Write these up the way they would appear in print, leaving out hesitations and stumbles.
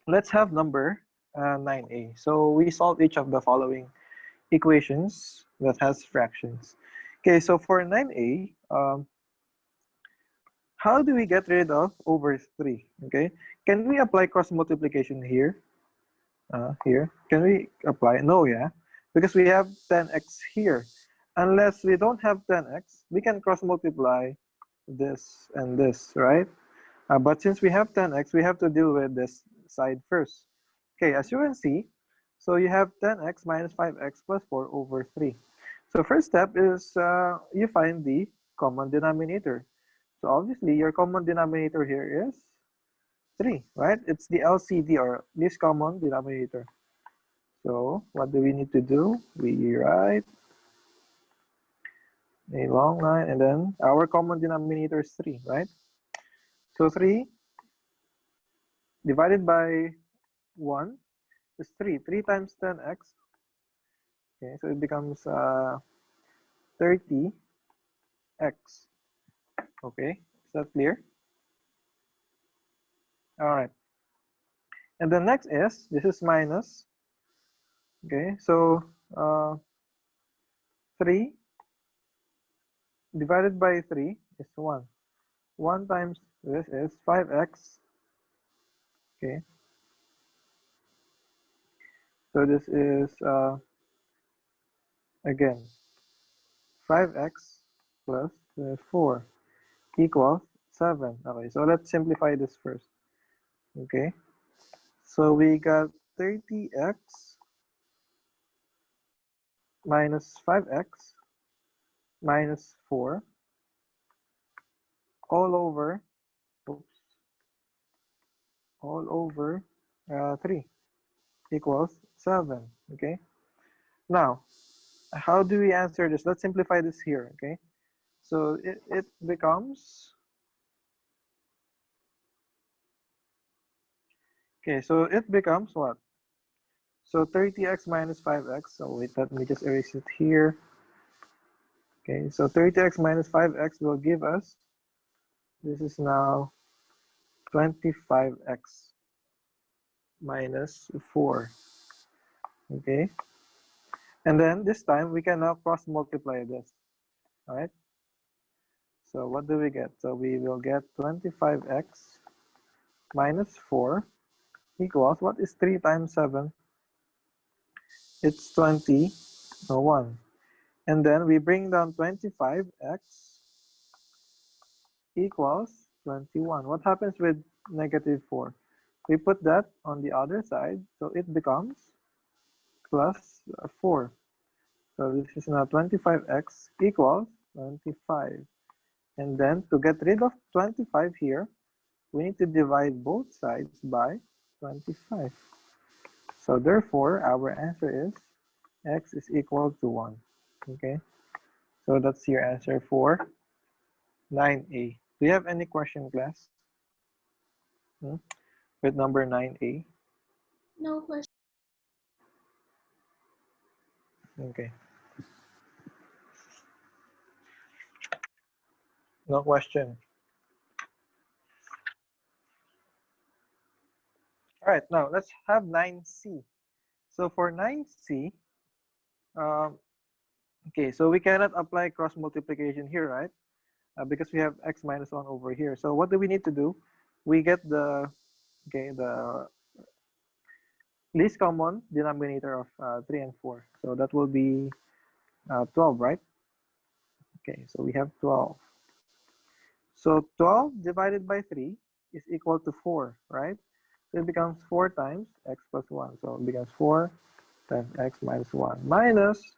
let's have number 9a. So we solve each of the following equations that has fractions. Okay, so for 9a, how do we get rid of over 3? Okay, can we apply cross multiplication here? Here, can we apply? No, yeah, because we have 10x here. Unless we don't have 10x, we can cross multiply this and this, right? But since we have 10x, we have to deal with this side first. Okay, as you can see, so you have 10x minus 5x plus 4 over 3. So first step is you find the common denominator. So obviously your common denominator here is 3, right? It's the LCD or least common denominator. So what do we need to do? We write a long line and then our common denominator is 3, right? So 3 divided by 1 is 3. 3 times 10x. Okay, so it becomes 30x. Okay, is that clear? All right. And the next is, this is minus. Okay, so 3 divided by 3 is 1. 1 times this is 5x. Okay, so this is again 5x plus 4 equals 7. Okay, so let's simplify this first. Okay, so we got 30x minus 5x minus 4 all over, oops, all over 3 equals 7. Okay, now how do we answer this? Let's simplify this here. Okay, so it becomes, okay, so it becomes what? So 30x minus 5x. So wait, let me just erase it here. Okay, so 30x minus 5x will give us, this is now 25x minus 4. Okay, and then this time we can now cross multiply this. All right, so what do we get? So we will get 25x minus 4 equals, what is 3 times 7? It's 21. And then we bring down 25x equals 21. What happens with negative 4? We put that on the other side, so it becomes plus 4. So this is now 25x equals 25. And then to get rid of 25 here, we need to divide both sides by 25. So therefore, our answer is x is equal to 1. Okay, so that's your answer for 9A. Do you have any question, class? With number 9A? No question. Okay. No question. All right, now let's have 9C. So for 9C, okay, so we cannot apply cross multiplication here, right? Because we have x minus 1 over here. So what do we need to do? We get the, okay, the least common denominator of 3 and 4. So that will be 12, right? Okay, so we have 12. So 12 divided by 3 is equal to 4, right? So it becomes 4 times x plus 1. So it becomes 4 times x minus 1 minus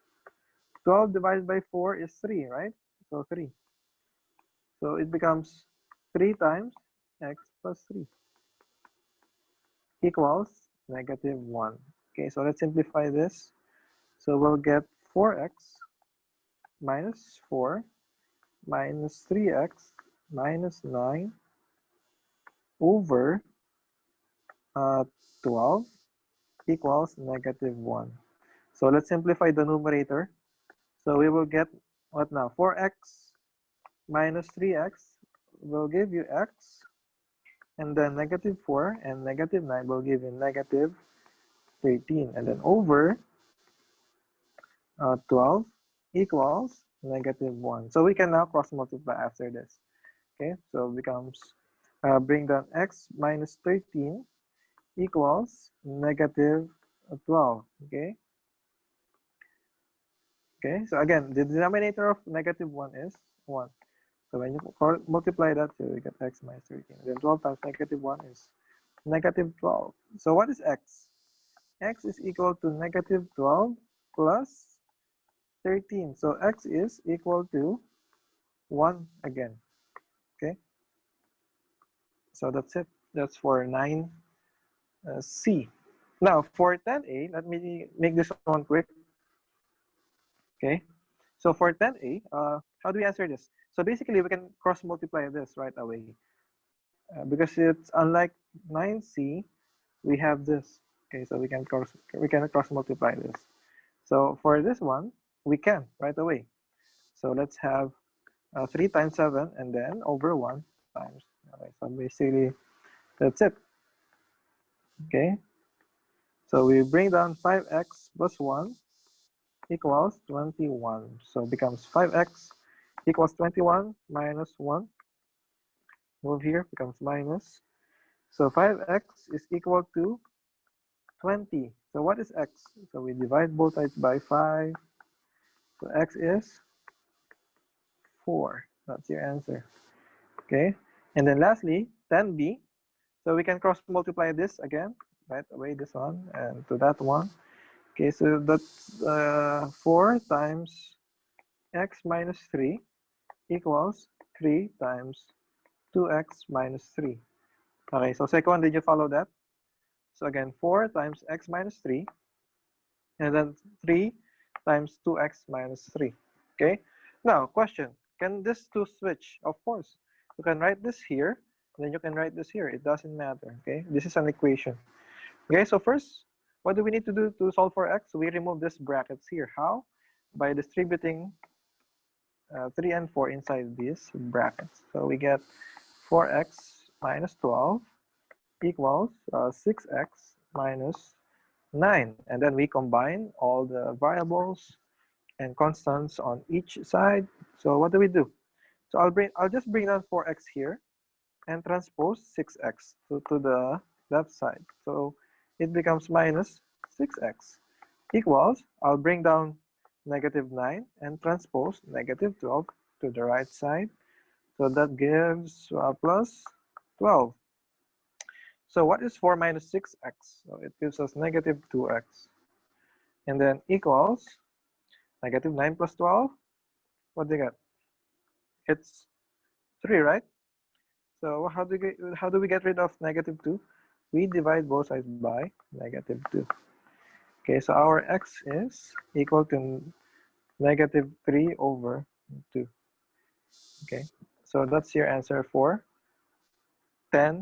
12 divided by 4 is 3, right? So 3. So it becomes 3 times x plus 3 equals negative 1. Okay, so let's simplify this. So we'll get 4x minus 4 minus 3x minus 9 over 12 equals negative 1. So let's simplify the numerator. So we will get what now? 4x minus 3x will give you x and then negative 4 and negative 9 will give you negative 13, and then over 12 equals negative 1. So we can now cross multiply after this. Okay, so it becomes bring down x minus 13 equals negative 12. Okay, okay, so again, the denominator of negative 1 is 1. So when you multiply that, so you get x minus 13. Then 12 times negative 1 is negative 12. So what is x? X is equal to negative 12 plus 13. So x is equal to 1 again. Okay, so that's it. That's for 9C. Now for 10A, let me make this one quick. Okay, so for 10A, how do we answer this? So basically, we can cross multiply this right away because it's unlike 9C. We have this. Okay, so we can cross multiply this. So for this one, we can right away. So let's have 3 times 7 and then over 1 times. Okay, so basically, that's it. Okay, so we bring down 5x plus 1 equals 21. So becomes 5x equals 21 minus 1. Move here, becomes minus. So 5x is equal to 20. So what is x? So we divide both sides by 5. So x is 4. That's your answer. Okay. And then lastly, 10b. So we can cross multiply this again, right away this one and to that one. Okay, so that's 4 times x minus 3 equals 3 times 2x minus 3. Okay, so second one, did you follow that? So again, 4 times x minus 3 and then 3 times 2x minus 3. Okay, now question, can this two switch? Of course, you can write this here, then you can write this here. It doesn't matter. Okay, this is an equation. Okay, so first, what do we need to do to solve for x? We remove this brackets here. How? By distributing 3 and 4 inside these brackets. So we get 4x minus 12 equals 6x minus 9. And then we combine all the variables and constants on each side. So what do we do? So I'll just bring down 4x here and transpose 6x to the left side. So it becomes minus 6x equals, I'll bring down negative 9 and transpose negative 12 to the right side. So that gives plus 12. So what is 4 minus 6x? So it gives us negative 2x. And then equals negative 9 plus 12. What do you get? It's 3, right? So how do we get rid of negative 2? We divide both sides by negative 2. Okay, so our x is equal to negative 3 over 2. Okay, so that's your answer for 10